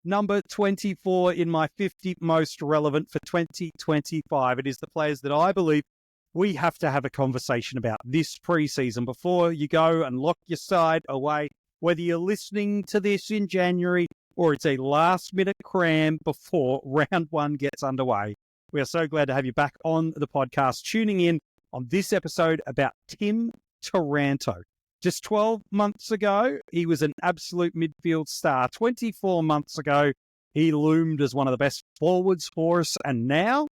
number 24 in my 50 most relevant for 2025. It is the players that I believe we have to have a conversation about this preseason before you go and lock your side away, whether you're listening to this in January or it's a last-minute cram before round one gets underway. We are so glad to have you back on the podcast, tuning in on this episode about Tim Taranto. Just 12 months ago, he was an absolute midfield star. 24 months ago, he loomed as one of the best forwards for us, and now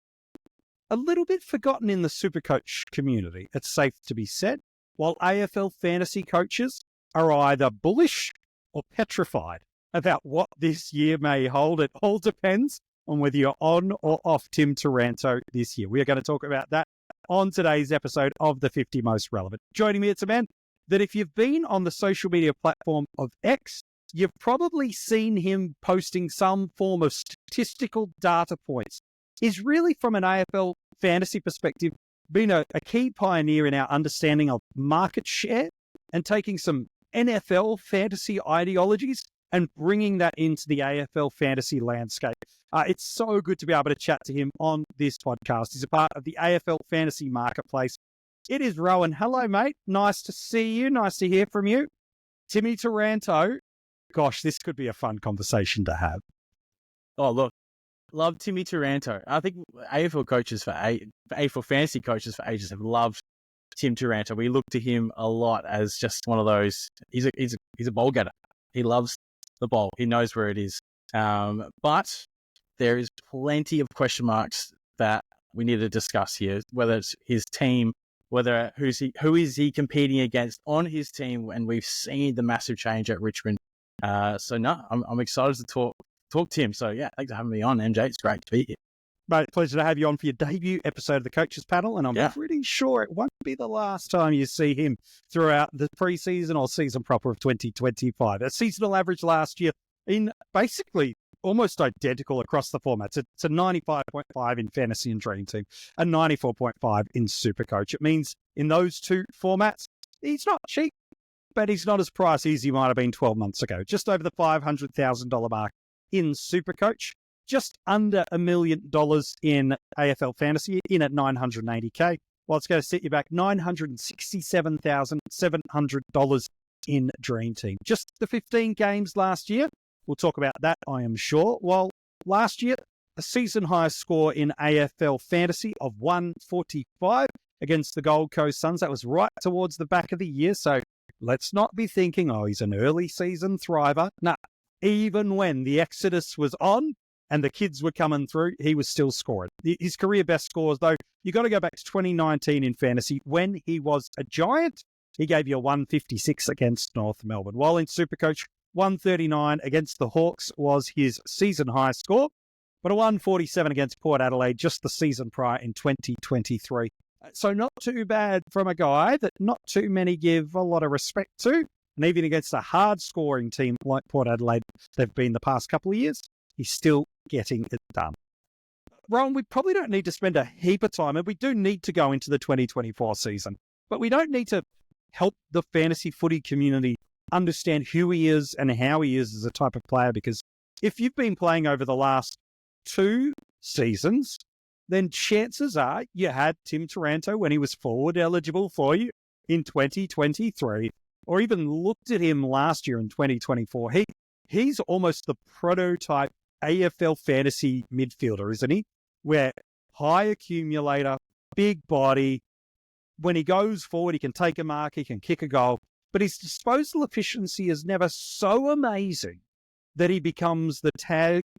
a little bit forgotten in the SuperCoach community, it's safe to be said, while AFL fantasy coaches are either bullish or petrified about what this year may hold. It all depends on whether you're on or off Tim Taranto this year. We are going to talk about that on today's episode of the 50 Most Relevant. Joining me, it's a man that if you've been on the social media platform of X, you've probably seen him posting some form of statistical data points. He's really, from an AFL fantasy perspective, been a key pioneer in our understanding of market share and taking some NFL fantasy ideologies and bringing that into the AFL fantasy landscape. It's so good to be able to chat to him on this podcast. He's a part of the AFL fantasy marketplace. It is Rowan. Hello, mate. Nice to see you. Nice to hear from you. Timmy Taranto. Gosh, this could be a fun conversation to have. Oh, look. Love Timmy Taranto. I think AFL fantasy coaches for ages have loved Tim Taranto. We look to him a lot as just one of those. He's a ball getter. He loves the ball. He knows where it is. But there is plenty of question marks that we need to discuss here. Whether it's his team, who is he competing against on his team, and we've seen the massive change at Richmond. I'm excited to talk Tim. So yeah, thanks for having me on, MJ. It's great to be here. Mate, pleasure to have you on for your debut episode of the Coaches Panel, and I'm pretty sure it won't be the last time you see him throughout the preseason or season proper of 2025. A seasonal average last year in basically almost identical across the formats. It's a 95.5 in Fantasy and Dream Team, a 94.5 in SuperCoach. It means in those two formats, he's not cheap, but he's not as pricey as he might have been 12 months ago. Just over the $500,000 mark in SuperCoach, just under $1 million in AFL Fantasy, in at $980K. Well, it's going to set you back $967,700 in Dream Team. Just the 15 games last year. We'll talk about that, I am sure. Well, last year, a season high score in AFL Fantasy of 145 against the Gold Coast Suns. That was right towards the back of the year. So let's not be thinking, oh, he's an early season thriver. No. Even when the Exodus was on and the kids were coming through, he was still scoring. His career best scores, though, you got to go back to 2019 in fantasy when he was a Giant. He gave you a 156 against North Melbourne. While in SuperCoach, 139 against the Hawks was his season high score, but a 147 against Port Adelaide just the season prior in 2023. So not too bad from a guy that not too many give a lot of respect to. And even against a hard-scoring team like Port Adelaide, they've been the past couple of years, he's still getting it done. Rowan, we probably don't need to spend a heap of time, and we do need to go into the 2024 season, but we don't need to help the fantasy footy community understand who he is and how he is as a type of player, because if you've been playing over the last 2 seasons, then chances are you had Tim Taranto when he was forward eligible for you in 2023. Or even looked at him last year in 2024. He's almost the prototype AFL fantasy midfielder, isn't he? Where high accumulator, big body. When he goes forward, he can take a mark, he can kick a goal. But his disposal efficiency is never so amazing that he becomes the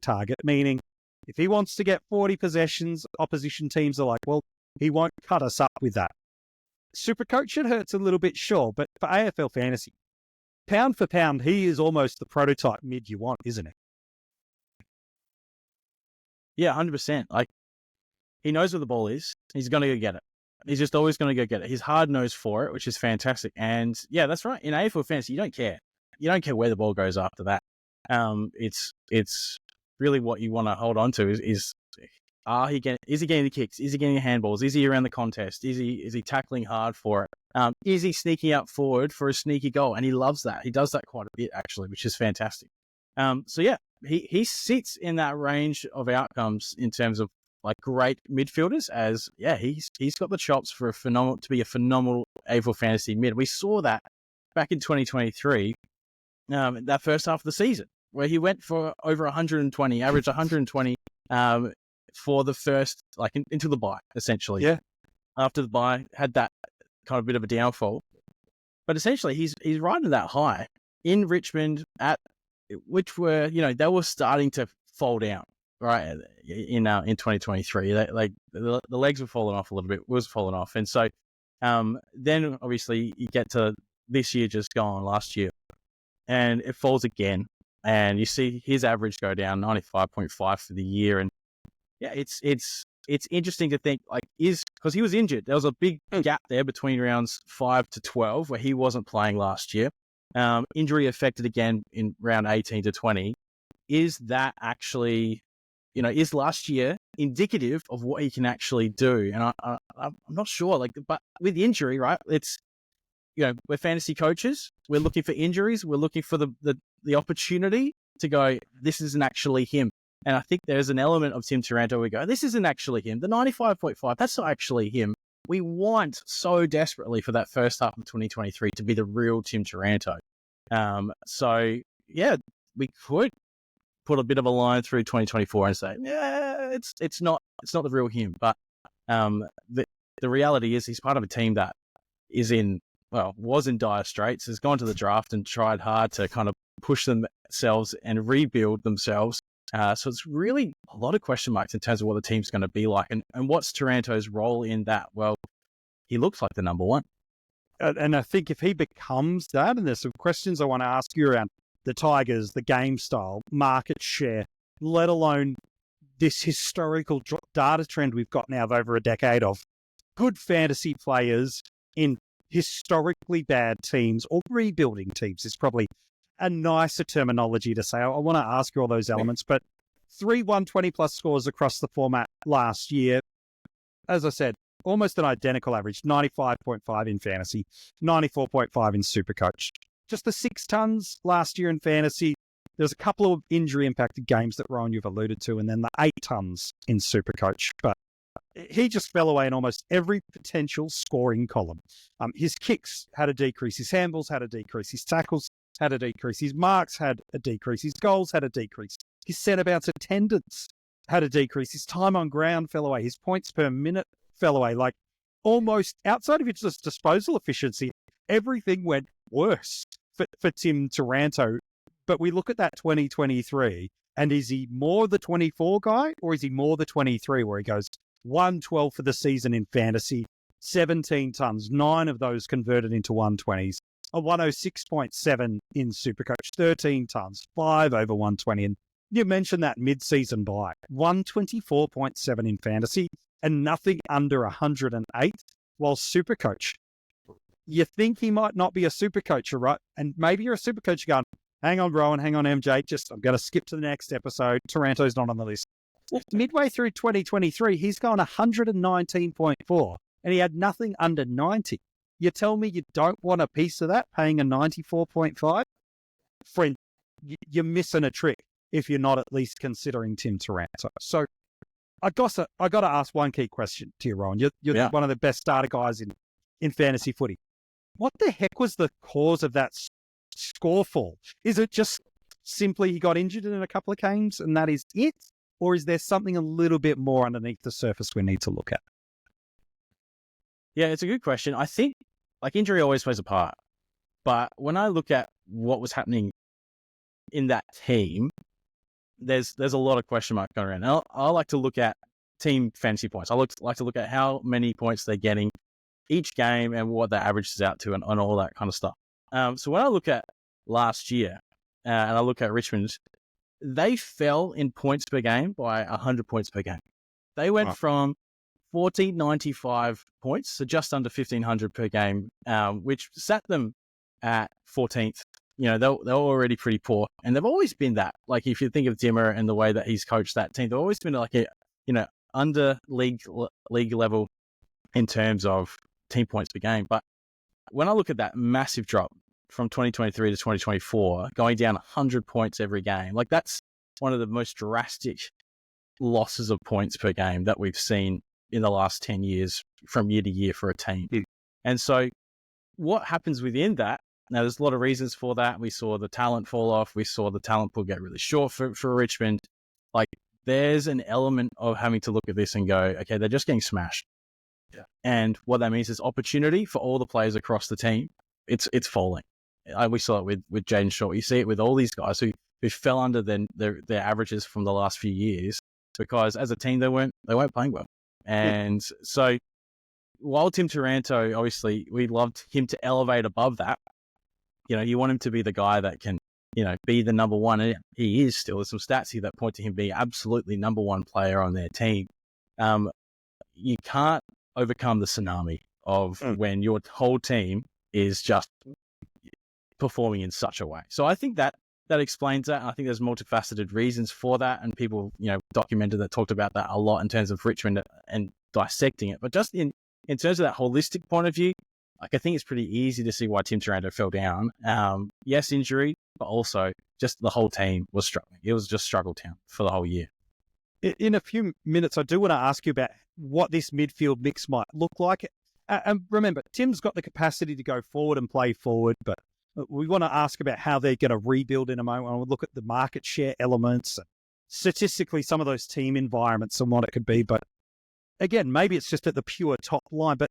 target, meaning if he wants to get 40 possessions, opposition teams are like, well, he won't cut us up with that. SuperCoach, it hurts a little bit, sure, but for AFL Fantasy, pound for pound, he is almost the prototype mid you want, isn't it? Yeah, 100%. Like, he knows where the ball is. He's going to go get it. He's just always going to go get it. He's hard-nosed for it, which is fantastic. And yeah, that's right. In AFL Fantasy, you don't care. You don't care where the ball goes after that. It's really what you want to hold on to is he getting the kicks? Is he getting the handballs? Is he around the contest? Is he tackling hard for it? Is he sneaking up forward for a sneaky goal? And he loves that. He does that quite a bit, actually, which is fantastic. So yeah, he sits in that range of outcomes in terms of like great midfielders. As yeah, he's got the chops for a phenomenal AFL fantasy mid. We saw that back in 2023, that first half of the season, where he went for over 120, averaged 120 for the first, into the bye, essentially. Yeah. After the bye, had that kind of bit of a downfall. But essentially, he's riding that high in Richmond which were, they were starting to fall down, right, in 2023. The legs were falling off a little bit, was falling off. And so then, obviously, you get to this year just gone, last year, and it falls again. And you see his average go down, 95.5 for the year. And yeah, it's interesting to think, because he was injured. There was a big gap there between rounds 5 to 12 where he wasn't playing last year. Injury affected again in round 18 to 20. Is that actually, is last year indicative of what he can actually do? And I'm not sure. But with injury, right? It's, we're fantasy coaches. We're looking for injuries. We're looking for the opportunity to go, this isn't actually him. And I think there's an element of Tim Taranto where we go, this isn't actually him. The 95.5, that's not actually him. We want so desperately for that first half of 2023 to be the real Tim Taranto. So yeah, we could put a bit of a line through 2024 and say, yeah, it's not the real him. But the reality is he's part of a team that was in dire straits, has gone to the draft and tried hard to kind of push themselves and rebuild themselves. So it's really a lot of question marks in terms of what the team's going to be like. And what's Taranto's role in that? Well, he looks like the number one. And I think if he becomes that, and there's some questions I want to ask you around the Tigers, the game style, market share, let alone this historical data trend we've got now of over a decade of good fantasy players in historically bad teams or rebuilding teams is probably a nicer terminology to say. I want to ask you all those elements, but 3 120-plus scores across the format last year. As I said, almost an identical average, 95.5 in fantasy, 94.5 in SuperCoach. Just the 6 tons last year in fantasy. There's a couple of injury-impacted games that, Rowan, you've alluded to, and then the 8 tons in SuperCoach. But he just fell away in almost every potential scoring column. His kicks had a decrease. His handballs had a decrease. His tackles had a decrease. His marks had a decrease. His goals had a decrease. His centre bounce attendance had a decrease. His time on ground fell away. His points per minute fell away. Almost outside of his disposal efficiency, everything went worse for Tim Taranto. But we look at that 2023, and is he more the 24 guy, or is he more the 23 where he goes 112 for the season in fantasy, 17 tons, 9 of those converted into 120s, a 106.7 in SuperCoach, 13 tons, 5 over 120. And you mentioned that mid-season buy, 124.7 in fantasy and nothing under 108, while SuperCoach, you think he might not be a SuperCoacher, right? And maybe you're a SuperCoach going, hang on, Rowan, hang on, MJ, I'm going to skip to the next episode. Taranto's not on the list. Well, midway through 2023, he's gone 119.4 and he had nothing under 90. You tell me you don't want a piece of that, paying a 94.5? Friend, you're missing a trick if you're not at least considering Tim Taranto. So I got to ask one key question to you, Rowan. You're one of the best starter guys in fantasy footy. What the heck was the cause of that score fall? Is it just simply he got injured in a couple of games and that is it? Or is there something a little bit more underneath the surface we need to look at? Yeah, it's a good question. I think injury always plays a part. But when I look at what was happening in that team, there's a lot of question marks going around. I like to look at team fantasy points. I like to look at how many points they're getting each game and what that averages out to and all that kind of stuff. So when I look at last year and I look at Richmond, they fell in points per game by 100 points per game. They went from 1,495 points, so just under 1,500 per game, which sat them at 14th. They're already pretty poor, and they've always been that. If you think of Dimmer and the way that he's coached that team, they've always been under league level in terms of team points per game. But when I look at that massive drop from 2023 to 2024, going down 100 points every game. Like, that's one of the most drastic losses of points per game that we've seen in the last 10 years from year to year for a team. And so what happens within that? Now, there's a lot of reasons for that. We saw the talent fall off. We saw the talent pool get really short for Richmond. Like, there's an element of having to look at this and go, okay, they're just getting smashed. Yeah. And what that means is opportunity for all the players across the team. It's falling. We saw it with Jaden Short. You see it with all these guys who fell under their averages from the last few years because as a team they weren't playing well. And so while Tim Taranto, obviously, we loved him to elevate above that. You know, you want him to be the guy that can, you know, be the number one. And he is still. There's some stats here that point to him being absolutely number one player on their team. You can't overcome the tsunami of when your whole team is just performing in such a way. So I think that explains that. I think there's multifaceted reasons for that. And people, you know, documented that, talked about that a lot in terms of Richmond and dissecting it. But just in terms of that holistic point of view, like, I think it's pretty easy to see why Tim Taranto fell down. Yes, injury, but also just the whole team was struggling. It was just struggle town for the whole year. In a few minutes, I do want to ask you about what this midfield mix might look like. And remember, Tim's got the capacity to go forward and play forward, but we want to ask about how they're going to rebuild in a moment. We'll look at the market share elements, and statistically, some of those team environments and what it could be. But again, maybe it's just at the pure top line. But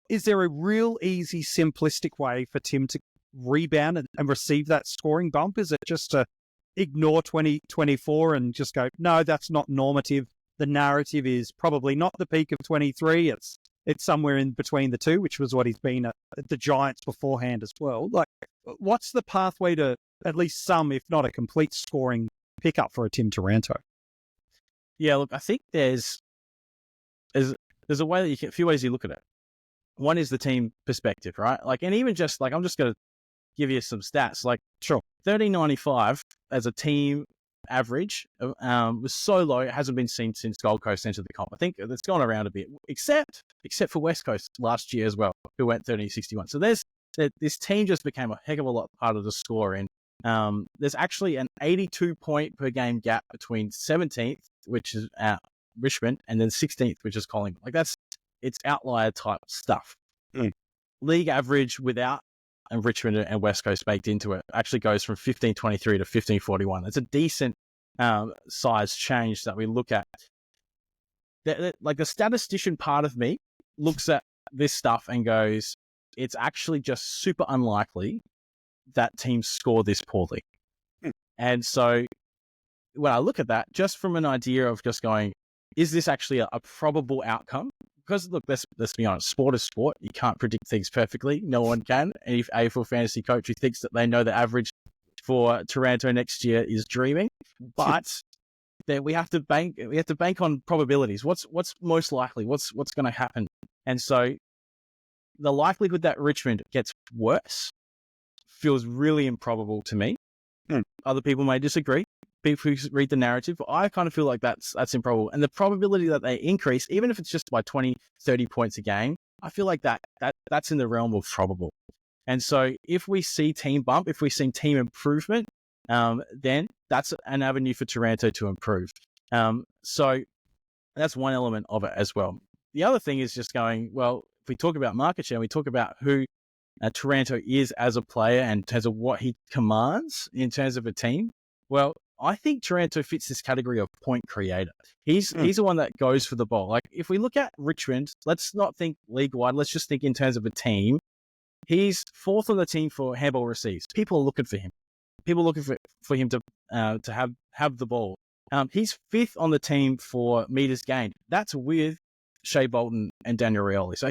is there a real easy, simplistic way for Tim to rebound and receive that scoring bump? Is it just to ignore 2024 and just go, no, that's not normative? The narrative is probably not the peak of 23. It's somewhere in between the two, which was what he's been at the Giants beforehand as well. Like, what's the pathway to at least some, if not a complete scoring pickup for a Tim Taranto? Yeah, look, I think there's a way that a few ways you look at it. One is the team perspective, right? Like, and even just like, I'm just going to give you some stats. Like, sure, 1395 as a team average was so low, it hasn't been seen since Gold Coast entered the comp. I think it's gone around a bit, except for West Coast last year as well, who went 1361. So this team just became a heck of a lot harder to score in. There's actually an 82 point per game gap between 17th, which is Richmond, and then 16th, which is Collingwood. Like, it's outlier type stuff. League average without and Richmond and West Coast baked into it actually goes from 1523 to 1541. That's a decent size change that we look at. Like, the statistician part of me looks at this stuff and goes, it's actually just super unlikely that teams score this poorly. And so when I look at that, just from an idea of just going, is this actually a probable outcome? Because look, let's be honest, sport is sport. You can't predict things perfectly. No one can. And if AFL Fantasy Coach who thinks that they know the average for Taranto next year is dreaming, but that we have to bank on probabilities. What's most likely? What's going to happen? And so the likelihood that Richmond gets worse feels really improbable to me. Other people may disagree. People who read the narrative, but I kind of feel like that's improbable. And the probability that they increase, even if it's just by 20, 30 points a game, I feel like that's in the realm of probable. And so if we see team bump, if we see team improvement, then that's an avenue for Taranto to improve. So that's one element of it as well. The other thing is just going, well, if we talk about market share, we talk about who Taranto is as a player and in terms of what he commands in terms of a team. Well, I think Taranto fits this category of point creator. He's the one that goes for the ball. Like, if we look at Richmond, let's not think league-wide. Let's just think in terms of a team. He's fourth on the team for handball receives. People are looking for him. People are looking for him to have the ball. He's fifth on the team for meters gained. That's with Shea Bolton and Daniel Rioli. So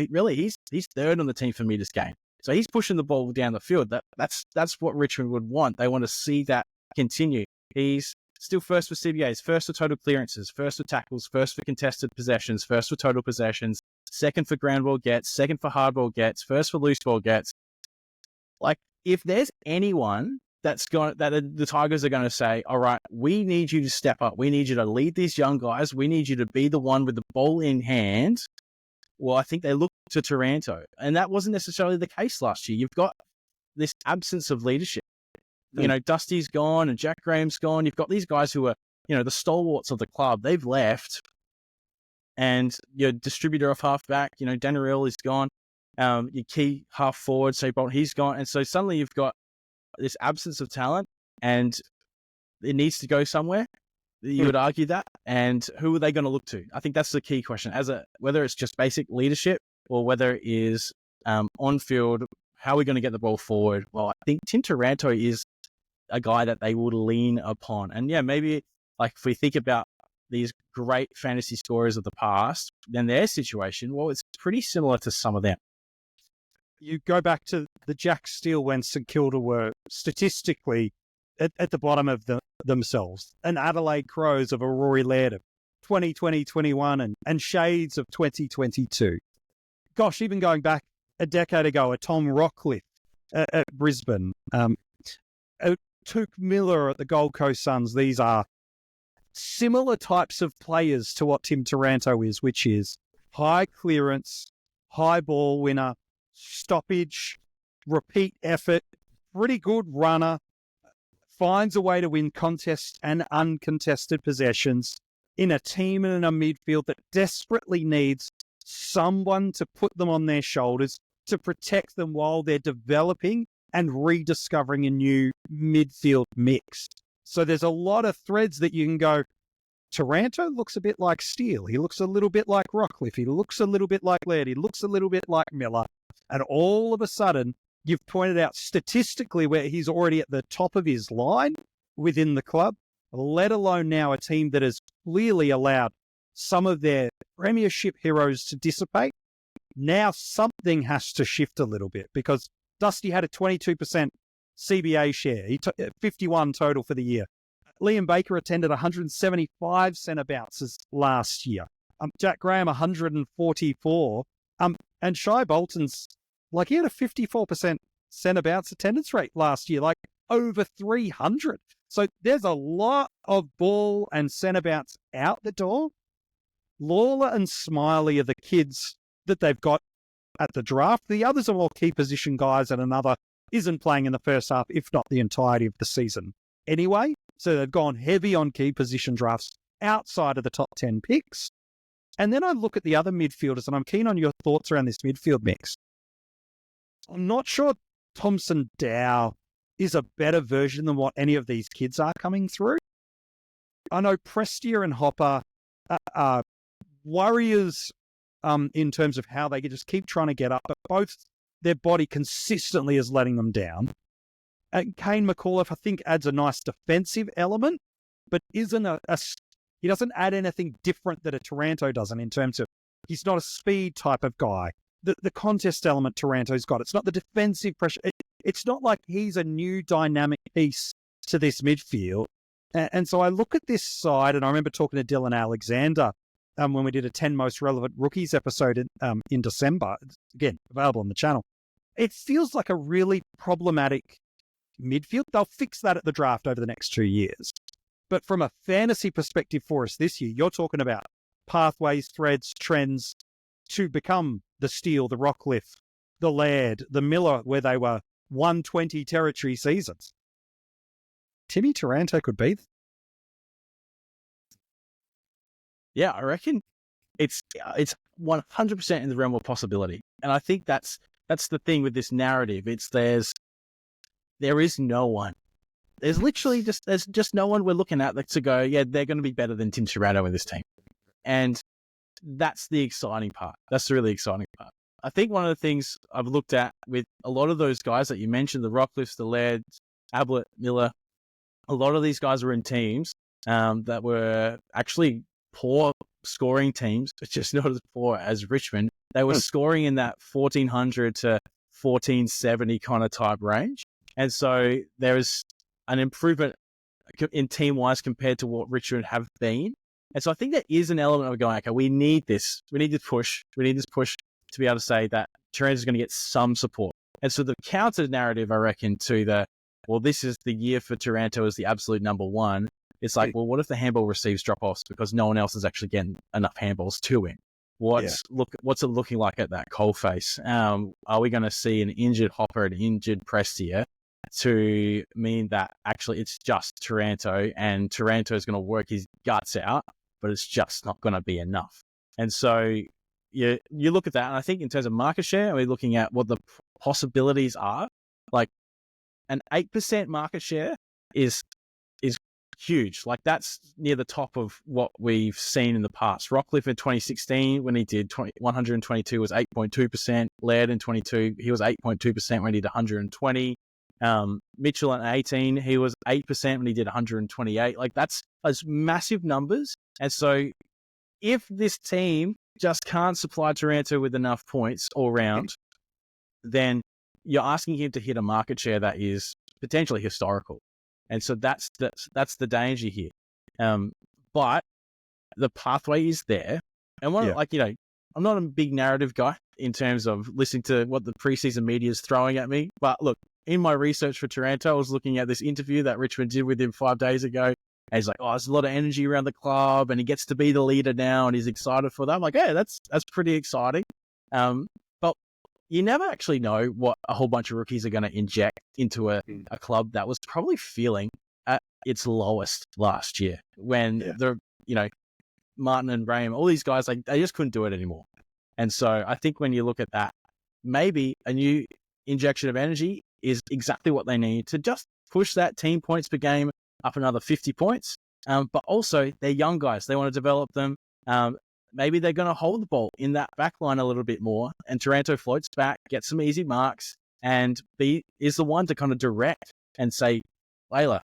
he's third on the team for meters gained. So he's pushing the ball down the field. That's what Richmond would want. They want to see that continue. He's still first for CBAs, first for total clearances, first for tackles, first for contested possessions, first for total possessions, second for ground ball gets, second for hard ball gets, first for loose ball gets. Like, if there's anyone that the Tigers are going to say, all right, we need you to step up. We need you to lead these young guys. We need you to be the one with the ball in hand. Well, I think they look to Taranto, and that wasn't necessarily the case last year. You've got this absence of leadership. Mm. You know, Dusty's gone and Jack Graham's gone. You've got these guys who are, you know, the stalwarts of the club. They've left. And your distributor of halfback, you know, Danarell is gone. Your key half forward, say Bolt, he's gone. And so suddenly you've got this absence of talent, and it needs to go somewhere. You would argue that. And who are they going to look to? I think that's the key question. Whether it's just basic leadership or whether it is on field, how are we going to get the ball forward? Well, I think Tim Taranto is a guy that they would lean upon. And yeah, maybe like if we think about these great fantasy scorers of the past, then their situation, well, it's pretty similar to some of them. You go back to the Jack Steele when St Kilda were statistically at the bottom of themselves, and Adelaide Crows of a Rory Laird of 2020, 21 and shades of 2022. Gosh, even going back a decade ago, a Tom Rockcliffe at Brisbane, Touk Miller at the Gold Coast Suns. These are similar types of players to what Tim Taranto is, which is high clearance, high ball winner, stoppage, repeat effort, pretty good runner, finds a way to win contests and uncontested possessions in a team and in a midfield that desperately needs someone to put them on their shoulders to protect them while they're developing and rediscovering a new midfield mix. So there's a lot of threads that you can go. Taranto looks a bit like Steele. He looks a little bit like Rockcliffe. He looks a little bit like Laird. He looks a little bit like Miller. And all of a sudden, you've pointed out statistically where he's already at the top of his line within the club, let alone now a team that has clearly allowed some of their premiership heroes to dissipate. Now something has to shift a little bit because Dusty had a 22% CBA share. He took 51 total for the year. Liam Baker attended 175 centre bounces last year. Jack Graham, 144. And Shai Bolton's, like, he had a 54% centre bounce attendance rate last year, like over 300. So there's a lot of ball and centre bounce out the door. Lawler and Smiley are the kids that they've got at the draft. The others are all key position guys, and another isn't playing in the first half, if not the entirety of the season anyway. So they've gone heavy on key position drafts outside of the top 10 picks. And then I look at the other midfielders, and I'm keen on your thoughts around this midfield mix. I'm not sure Thompson Dow is a better version than what any of these kids are coming through. I know Prestia and Hopper are warriors in terms of how they just keep trying to get up, but both their body consistently is letting them down. And Kane McAuliffe, I think, adds a nice defensive element, but isn't he doesn't add anything different that a Taranto doesn't in terms of he's not a speed type of guy. The contest element Taranto's got, it's not the defensive pressure. It's not like he's a new dynamic piece to this midfield. And so I look at this side, and I remember talking to Dylan Alexander when we did a 10 most relevant rookies episode in December, again, available on the channel. It feels like a really problematic midfield. They'll fix that at the draft over the next 2 years. But from a fantasy perspective for us this year, you're talking about pathways, threads, trends to become the Steele, the Rockcliffe, the Laird, the Miller, where they were 120 territory seasons. Timmy Taranto could be. Yeah, I reckon it's 100% in the realm of possibility. And I think that's the thing with this narrative. There is no one. There's literally just no one we're looking at to go, yeah, they're going to be better than Tim Taranto in this team. And that's the exciting part. That's the really exciting part. I think one of the things I've looked at with a lot of those guys that you mentioned, the Rockcliffes, the Laird, Ablett, Miller, a lot of these guys were in teams that were actually poor scoring teams, but just not as poor as Richmond. They were scoring in that 1,400 to 1,470 kind of type range. And so there is an improvement in team-wise compared to what Richmond have been. And so I think there is an element of going, okay, we need this. We need this push. We need this push to be able to say that Taranto is going to get some support. And so the counter narrative, I reckon, to this is the year for Taranto as the absolute number one. It's like, well, what if the handball receives drop-offs because no one else is actually getting enough handballs to him? What's it looking like at that coalface? Are we going to see an injured Hopper, an injured Prestia, to mean that actually it's just Taranto, and Taranto is going to work his guts out, but it's just not going to be enough? And so you look at that, and I think in terms of market share, we're looking at what the possibilities are. Like an 8% market share is huge. Like that's near the top of what we've seen in the past. Rockcliffe in 2016, when he did 122, was 8.2%. Laird in 22, he was 8.2% when he did 120. Mitchell in 18, he was 8% when he did 128. Like that's massive numbers. And so if this team just can't supply Taranto with enough points all round, then you're asking him to hit a market share that is potentially historical. And so that's the danger here. But the pathway is there. And I'm not a big narrative guy in terms of listening to what the preseason media is throwing at me. But look, in my research for Taranto, I was looking at this interview that Richmond did with him 5 days ago. And he's like, there's a lot of energy around the club and he gets to be the leader now and he's excited for that. I'm like, yeah, that's pretty exciting. But you never actually know what a whole bunch of rookies are going to inject into a club that was probably feeling at its lowest last year when Martin and Graham, all these guys, like they just couldn't do it anymore. And so I think when you look at that, maybe a new injection of energy is exactly what they need to just push that team points per game up another 50 points. But also they're young guys. They want to develop them. Maybe they're going to hold the ball in that back line a little bit more, and Taranto floats back, gets some easy marks, and is the one to kind of direct and say, Layla,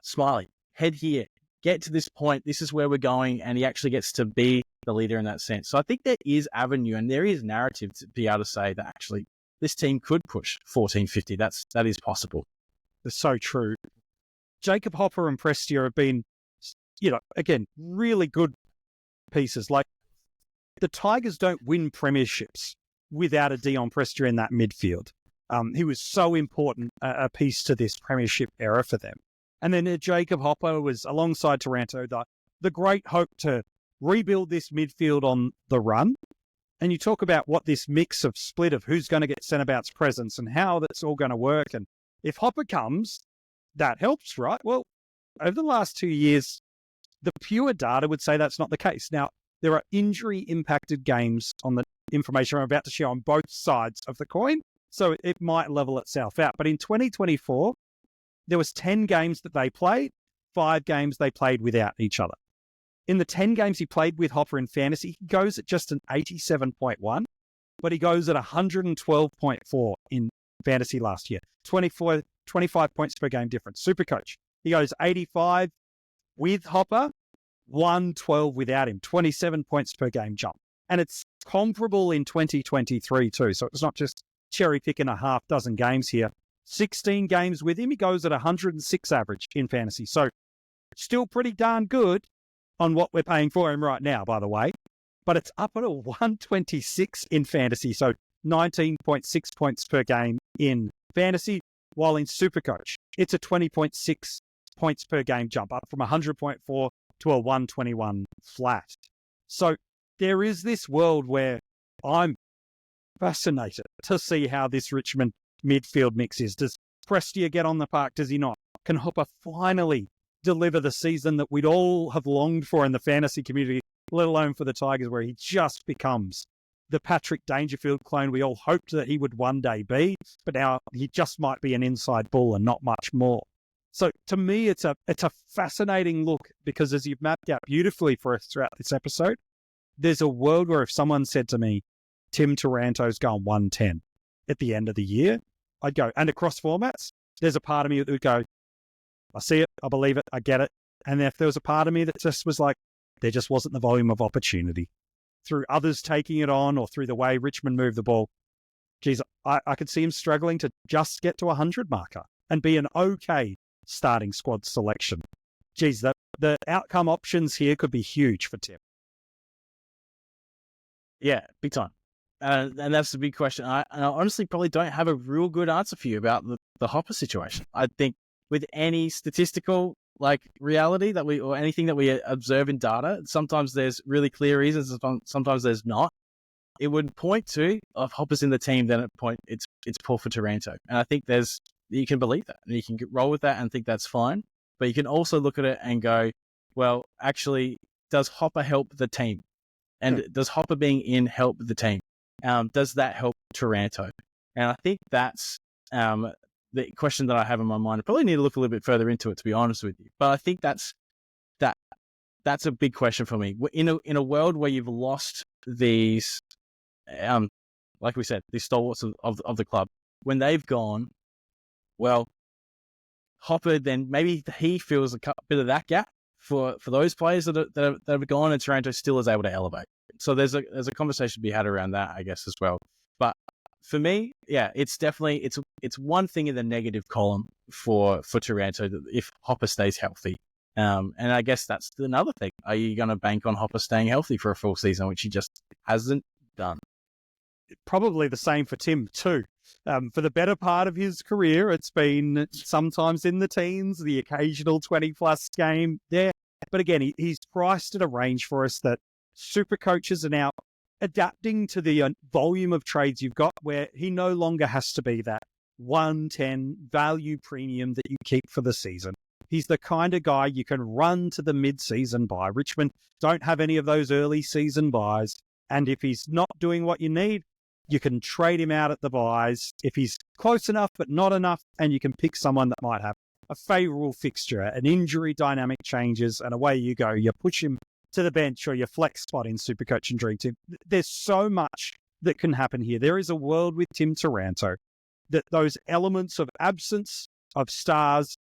Smiley, head here, get to this point, this is where we're going, and he actually gets to be the leader in that sense. So I think there is avenue and there is narrative to be able to say that actually this team could push 1450. That is possible. That's so true. Jacob Hopper and Prestia have been, again, really good pieces. Like, the Tigers don't win premierships without a Dion Prestia in that midfield. He was so important a piece to this premiership era for them. And then Jacob Hopper was, alongside Taranto, the great hope to rebuild this midfield on the run. And you talk about what this mix of split of who's going to get centre-bounce presence and how that's all going to work. And if Hopper comes, that helps, right? Well, over the last 2 years, the pure data would say that's not the case. Now, there are injury-impacted games on the information I'm about to share on both sides of the coin, so it might level itself out. But in 2024, there was 10 games that they played, 5 games they played without each other. In the 10 games he played with Hopper in fantasy, he goes at just an 87.1, but he goes at 112.4 in fantasy last year. 25 points per game difference. SuperCoach, he goes 85 with Hopper, 112 without him, 27 points per game jump. And it's comparable in 2023 too. So it's not just cherry picking a half dozen games here. 16 games with him, he goes at 106 average in fantasy. So still pretty darn good on what we're paying for him right now, by the way. But it's up at a 126 in fantasy. So 19.6 points per game in fantasy, while in SuperCoach, it's a 20.6 points per game jump, up from 100.4 to a 121 flat. So there is this world where I'm fascinated to see how this Richmond midfield mix is. Does Prestia get on the park? Does he not? Can Hopper finally deliver the season that we'd all have longed for in the fantasy community, let alone for the Tigers, where he just becomes the Patrick Dangerfield clone we all hoped that he would one day be, but now he just might be an inside bull and not much more. So to me, it's a fascinating look, because as you've mapped out beautifully for us throughout this episode, there's a world where if someone said to me, Tim Taranto's going 110 at the end of the year, I'd go, and across formats, there's a part of me that would go, I see it, I believe it, I get it. And if there was a part of me that just was like, there just wasn't the volume of opportunity through others taking it on or through the way Richmond moved the ball, geez, I could see him struggling to just get to 100 marker and be an okay starting squad selection. Geez, the outcome options here could be huge for Tim. Yeah, big time. And that's the big question. I honestly probably don't have a real good answer for you about the Hopper situation. I think with any statistical reality or anything that we observe in data, sometimes there's really clear reasons, sometimes there's not. it would point to if Hopper's in the team, then it's poor for Taranto. And I think you can believe that and you can roll with that and think that's fine. But you can also look at it and go, well, actually, does Hopper help the team? And does Hopper being in help the team? Does that help Taranto? And I think that's the question that I have in my mind. I probably need to look a little bit further into it, to be honest with you. But I think that's a big question for me. In a world where you've lost these, like we said, these stalwarts of the club, when they've gone, well, Hopper then maybe he feels a bit of that gap for those players that have gone, and Taranto still is able to elevate. So there's a conversation to be had around that, I guess, as well. But for me, yeah, it's definitely it's one thing in the negative column for Taranto if Hopper stays healthy. And I guess that's another thing. Are you going to bank on Hopper staying healthy for a full season, which he just hasn't done? Probably the same for Tim too. For the better part of his career, it's been sometimes in the teens, the occasional 20-plus game there. But again, he's priced at a range for us that super coaches are now adapting to the volume of trades you've got, where he no longer has to be that 110 value premium that you keep for the season. He's the kind of guy you can run to the mid-season buy. Richmond don't have any of those early season buys. And if he's not doing what you need, you can trade him out at the buys if he's close enough but not enough, and you can pick someone that might have a favourable fixture, an injury dynamic changes, and away you go. You push him to the bench or your flex spot in SuperCoach and Dream Team. There's so much that can happen here. There is a world with Tim Taranto that those elements of absence of stars,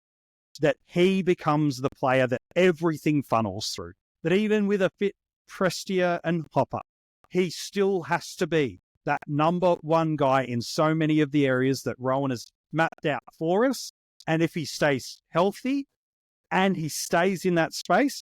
that he becomes the player that everything funnels through. That even with a fit Prestia and Hopper, he still has to be that number one guy in so many of the areas that Rowan has mapped out for us. And if he stays healthy and he stays in that space,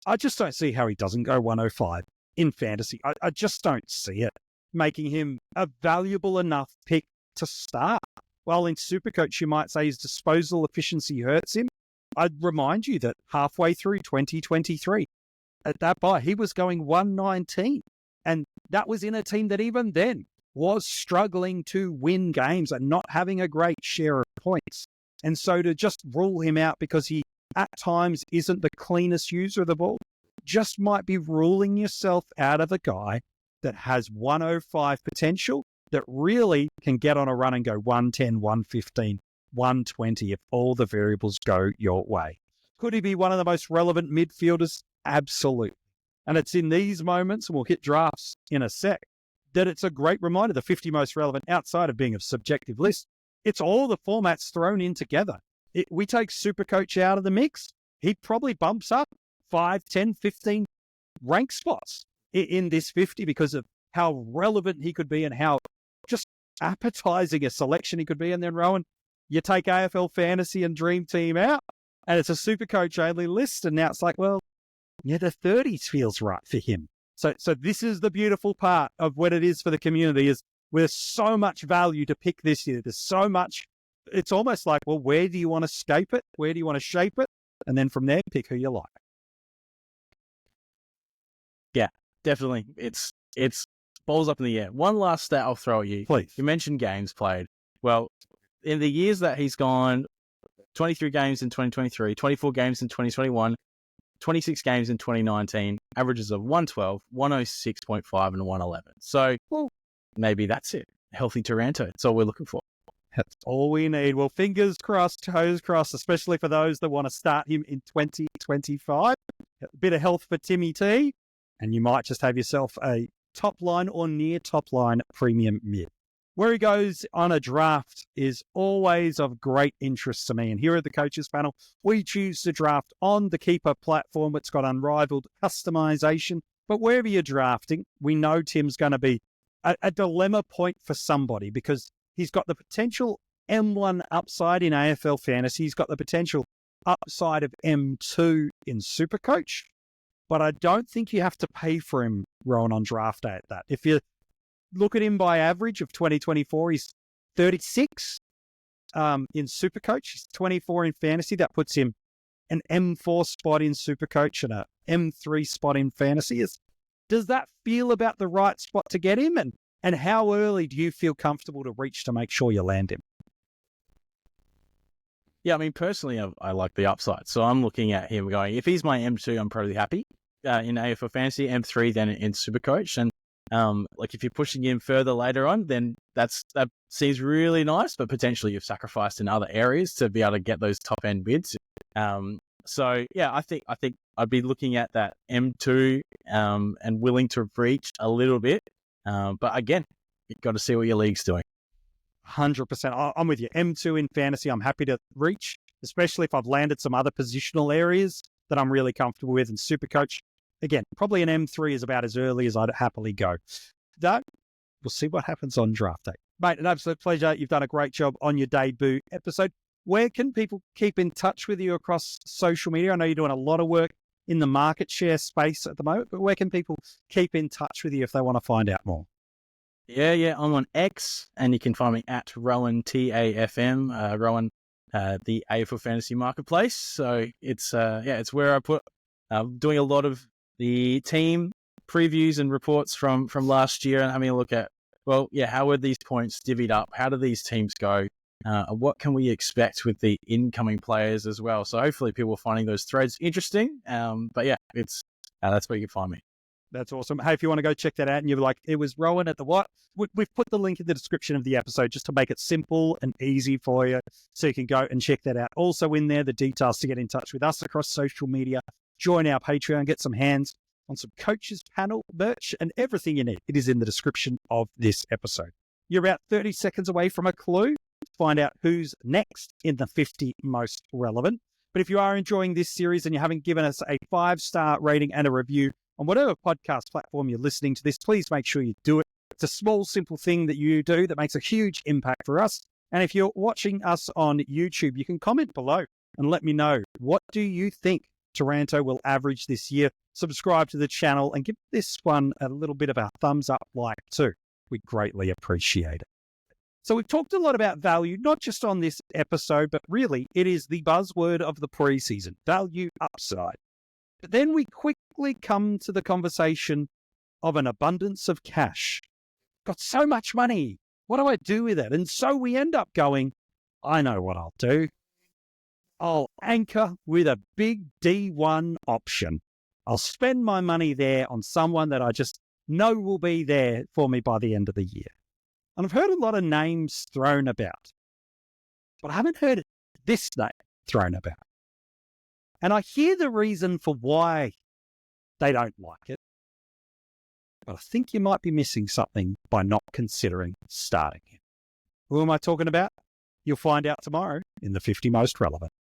I just don't see how he doesn't go 105 in fantasy. I just don't see it, making him a valuable enough pick to start. While in SuperCoach, you might say his disposal efficiency hurts him. I'd remind you that halfway through 2023, at that buy, he was going 119. And that was in a team that even then was struggling to win games and not having a great share of points. And so to just rule him out because he at times isn't the cleanest user of the ball, just might be ruling yourself out of a guy that has 105 potential, that really can get on a run and go 110, 115, 120 if all the variables go your way. Could he be one of the most relevant midfielders? Absolutely. And it's in these moments, and we'll hit drafts in a sec, that it's a great reminder, the 50 most relevant outside of being a subjective list. It's all the formats thrown in together. We take SuperCoach out of the mix, he probably bumps up 5, 10, 15 rank spots in this 50 because of how relevant he could be and how just appetizing a selection he could be. And then, Rowan, you take AFL Fantasy and Dream Team out, and it's a SuperCoach only list, and now it's like, well, yeah, the 30s feels right for him. So this is the beautiful part of what it is for the community, is there's so much value to pick this year. There's so much. It's almost like, well, where do you want to scape it? Where do you want to shape it? And then from there, pick who you like. Yeah, definitely. It's balls up in the air. One last stat I'll throw at you. Please. You mentioned games played. Well, in the years that he's gone, 23 games in 2023, 24 games in 2021, 26 games in 2019, averages of 112, 106.5, and 111. So, well, maybe that's it. Healthy Taranto. That's all we're looking for. That's all we need. Well, fingers crossed, toes crossed, especially for those that want to start him in 2025. A bit of health for Timmy T, and you might just have yourself a top line or near top line premium mid. Where he goes on a draft is always of great interest to me. And here at the Coaches Panel, we choose to draft on the Keeper platform. It's got unrivaled customization. But wherever you're drafting, we know Tim's going to be a dilemma point for somebody, because he's got the potential M1 upside in AFL Fantasy. He's got the potential upside of M2 in SuperCoach. But I don't think you have to pay for him, Rowan, on draft day at that. If you look at him by average of 2024, he's 36 in SuperCoach. He's 24 in fantasy. That puts him an M4 spot in SuperCoach and a M3 spot in fantasy. Does that feel about the right spot to get him? And how early do you feel comfortable to reach to make sure you land him? Yeah, I mean, personally, I like the upside. So I'm looking at him going, if he's my M2, I'm probably happy in AFL Fantasy, M3, then in SuperCoach. And like if you're pushing him further later on, then that seems really nice, but potentially you've sacrificed in other areas to be able to get those top end bids. So yeah, I think I'd be looking at that M2 and willing to reach a little bit. But again, you've got to see what your league's doing. 100%. I'm with you. M2 in fantasy, I'm happy to reach, especially if I've landed some other positional areas that I'm really comfortable with. And SuperCoach, again, probably an M3 is about as early as I'd happily go. Though, we'll see what happens on draft day. Mate, an absolute pleasure. You've done a great job on your debut episode. Where can people keep in touch with you across social media? I know you're doing a lot of work in the market share space at the moment, but where can people keep in touch with you if they want to find out more? Yeah. I'm on X, and you can find me at Rowan, TAFM, Rowan, the AFL Fantasy Marketplace. So it's where I put doing a lot of the team previews and reports from last year, and having a look at, how were these points divvied up? How do these teams go? What can we expect with the incoming players as well? So hopefully people are finding those threads interesting. But yeah, it's that's where you can find me. That's awesome. Hey, if you want to go check that out and you're like, it was Rowan at the what? We've put the link in the description of the episode just to make it simple and easy for you so you can go and check that out. Also in there, the details to get in touch with us across social media, join our Patreon, get some hands on some coaches panel merch and everything you need. It is in the description of this episode. You're about 30 seconds away from a clue to find out who's next in the 50 most relevant. But if you are enjoying this series and you haven't given us a 5-star rating and a review on whatever podcast platform you're listening to this, please make sure you do it. It's a small, simple thing that you do that makes a huge impact for us. And if you're watching us on YouTube, you can comment below and let me know, what do you think Taranto will average this year? Subscribe to the channel and give this one a little bit of a thumbs up like too. We greatly appreciate it. So we've talked a lot about value, not just on this episode, but really it is the buzzword of the preseason, value upside. But then we quickly come to the conversation of an abundance of cash. Got so much money. What do I do with it? And so we end up going, I know what I'll do. I'll anchor with a big D1 option. I'll spend my money there on someone that I just know will be there for me by the end of the year. And I've heard a lot of names thrown about, but I haven't heard this name thrown about. And I hear the reason for why they don't like it, but I think you might be missing something by not considering starting him. Who am I talking about? You'll find out tomorrow in the 50 Most Relevant.